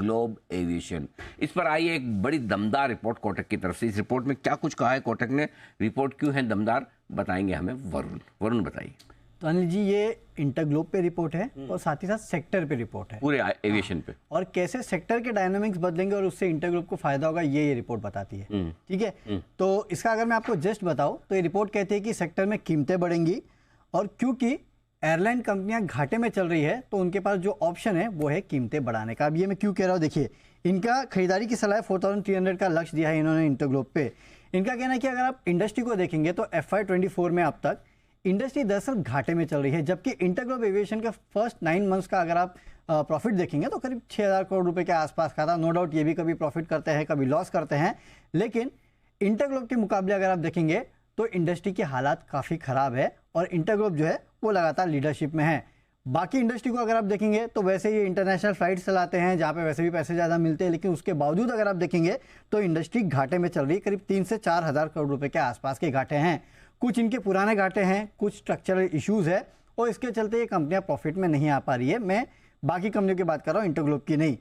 Globe aviation. इस पर आई एक बड़ी दमदार रिपोर्ट कोटक की तरफ से। इस रिपोर्ट में क्या कुछ कहा है कोटक ने, रिपोर्ट क्यों है दमदार, बताएंगे हमें वरुण बताइए। तो अनिल जी, ये इंटरग्लोब पे रिपोर्ट है और साथ ही साथ सेक्टर पे रिपोर्ट है, पूरे एविएशन पे, और कैसे सेक्टर के डायनामिक्स बदलेंगे और उससे इंटरग्लोब को फायदा होगा, ये रिपोर्ट बताती है। ठीक है, तो इसका अगर मैं आपको जस्ट बताऊं तो ये रिपोर्ट कहती है कि सेक्टर में कीमतें बढ़ेंगी, और क्योंकि एयरलाइन कंपनियां घाटे में चल रही है तो उनके पास जो ऑप्शन है वो है कीमतें बढ़ाने का। अब ये मैं क्यों कह रहा हूँ, देखिए, इनका खरीदारी की सलाह 4300 का लक्ष्य दिया है इन्होंने इंटरग्लोब पे। इनका कहना है कि अगर आप इंडस्ट्री को देखेंगे तो FY24 में अब तक इंडस्ट्री दरअसल घाटे में चल रही है, जबकि इंटरग्लोब एविएशन के फर्स्ट 9 मंथ्स का अगर आप प्रॉफिट देखेंगे तो करीब 6000 करोड़ रुपए के आसपास का था। नो डाउट ये भी कभी प्रॉफिट करते हैं कभी लॉस करते हैं, लेकिन इंटरग्लोब के मुकाबले अगर आप देखेंगे तो इंडस्ट्री के हालात काफ़ी ख़राब है और इंटरग्लोब जो है वो लगातार लीडरशिप में है। बाकी इंडस्ट्री को अगर आप देखेंगे तो वैसे ये इंटरनेशनल फ्लाइट्स चलाते हैं जहाँ पे वैसे भी पैसे ज़्यादा मिलते हैं, लेकिन उसके बावजूद अगर आप देखेंगे तो इंडस्ट्री घाटे में चल रही है, करीब 3 से 4 हज़ार करोड़ रुपए के आसपास के घाटे हैं। कुछ इनके पुराने घाटे हैं, कुछ स्ट्रक्चरल इश्यूज़ है और इसके चलते ये कंपनियाँ प्रॉफिट में नहीं आ पा रही है। मैं बाकी कंपनियों की बात कर रहा हूँ, इंटरग्लोब की नहीं।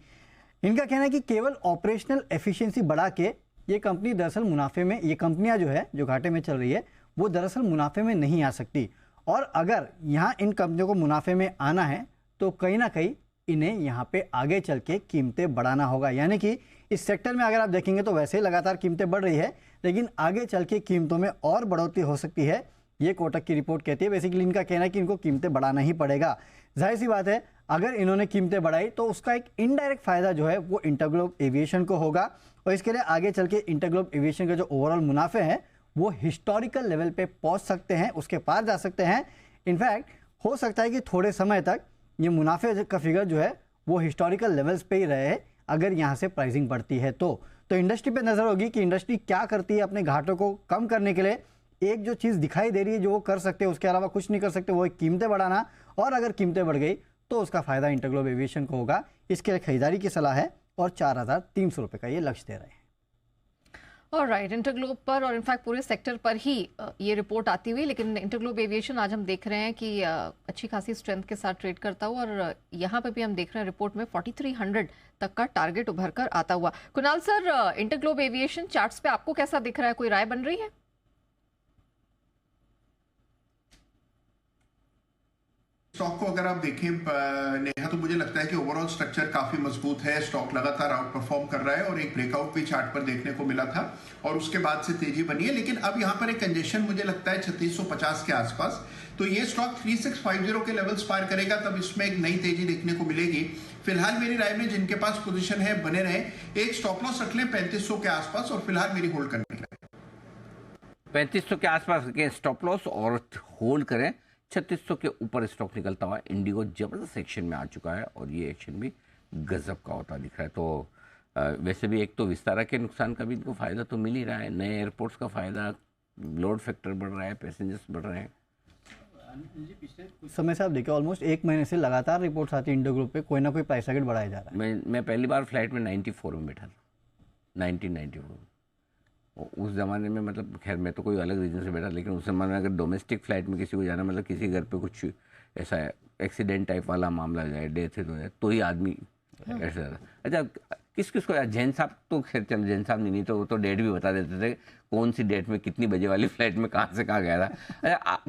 इनका कहना है कि केवल ऑपरेशनल एफिशिएंसी बढ़ा के ये कंपनी दरअसल मुनाफे में, ये कंपनियाँ जो है जो घाटे में चल रही है वो दरअसल मुनाफे में नहीं आ सकती, और अगर यहाँ इन कंपनियों को मुनाफे में आना है तो कहीं ना कहीं इन्हें यहाँ पे आगे चल के कीमतें बढ़ाना होगा। यानी कि इस सेक्टर में अगर आप देखेंगे तो वैसे ही लगातार कीमतें बढ़ रही है, लेकिन आगे चल के कीमतों में और बढ़ोतरी हो सकती है, ये कोटक की रिपोर्ट कहती है। बेसिकली इनका कहना है कि इनको कीमतें बढ़ाना ही पड़ेगा। जाहिर सी बात है, अगर इन्होंने कीमतें बढ़ाई तो उसका एक इनडायरेक्ट फायदा जो है वो इंटरग्लोब एविएशन को होगा, और इसके लिए आगे चल के इंटरग्लोब एविएशन के जो ओवरऑल मुनाफे हैं वो हिस्टोरिकल लेवल पे पहुंच सकते हैं, उसके पार जा सकते हैं। इनफैक्ट हो सकता है कि थोड़े समय तक ये मुनाफे का फिगर जो है वो हिस्टोरिकल लेवल्स पे ही रहे अगर यहाँ से प्राइसिंग बढ़ती है तो इंडस्ट्री पे नजर होगी कि इंडस्ट्री क्या करती है अपने घाटों को कम करने के लिए। एक जो चीज़ दिखाई दे रही है जो वो कर सकते हैं, उसके अलावा कुछ नहीं कर सकते, वो कीमतें बढ़ाना, और अगर कीमतें बढ़ गई तो उसका फायदा इंटरग्लोब एविएशन को होगा। इसके लिए खरीदारी की सलाह है और 4300 रुपये का ये लक्ष्य दे रहे हैं। और राइट, इंटरग्लोब पर और इनफैक्ट पूरे सेक्टर पर ही ये रिपोर्ट आती हुई, लेकिन इंटरग्लोब एविएशन आज हम देख रहे हैं कि अच्छी खासी स्ट्रेंथ के साथ ट्रेड करता हुआ, और यहाँ पे भी हम देख रहे हैं रिपोर्ट में 4300 तक का टारगेट उभर कर आता हुआ। Kunal sir, InterGlobe aviation charts पे आपको कैसा दिख रहा है, कोई राय बन रही है? स्टॉक को अगर आप देखें नेहा, तो मुझे लगता है कि ओवरऑल स्ट्रक्चर काफी मजबूत है। स्टॉक लगातार आउट परफॉर्म कर रहा है और एक ब्रेकआउट भी चार्ट पर देखने को मिला था और उसके बाद से तेजी बनी है, लेकिन अब यहाँ पर एक कंजेशन मुझे लगता है 3650 के आसपास। तो ये स्टॉक 3650 के लेवल्स पार करेगा तब इसमें एक नई तेजी देखने को मिलेगी। फिलहाल मेरी राय में जिनके पास पोजीशन है बने रहे, एक स्टॉप लॉस रख लें 3500 के आसपास, और फिलहाल मेरी होल्ड करने की राय 3500 के आसपास के स्टॉप लॉस और होल्ड करें। 3600 के ऊपर स्टॉक निकलता हुआ इंडिगो जबरदस्त एक्शन में आ चुका है और ये एक्शन भी गजब का होता दिख रहा है। तो वैसे भी एक तो विस्तारा के नुकसान का भी इनको फायदा तो मिल ही रहा है, नए एयरपोर्ट्स का फायदा, लोड फैक्टर बढ़ रहा है, पैसेंजर्स बढ़ रहे हैं। पिछले कुछ समय से आप देखिए ऑलमोस्ट 1 महीने से लगातार रिपोर्ट्स आती है इंडोग्रुप पे, कोई ना कोई प्राइस टारगेट बढ़ाया जा रहा है। मैं पहली बार फ्लाइट में 94 में बैठा था, 1994 में। उस ज़माने में मतलब खैर मैं तो कोई अलग रीजन से बैठा, लेकिन उस ज़माने में अगर डोमेस्टिक फ़्लाइट में किसी को जाना, मतलब किसी घर पे कुछ ऐसा एक्सीडेंट टाइप वाला मामला जाए, डेथ हो जाए, तो ही आदमी ऐसा। अच्छा, किस को यार, जैन साहब तो खैर चलो, जैन साहब नहीं तो वो तो डेट भी बता देते थे कौन सी डेट में कितनी बजे वाली फ़्लाइट में कहाँ से कहाँ गया था। अच्छा,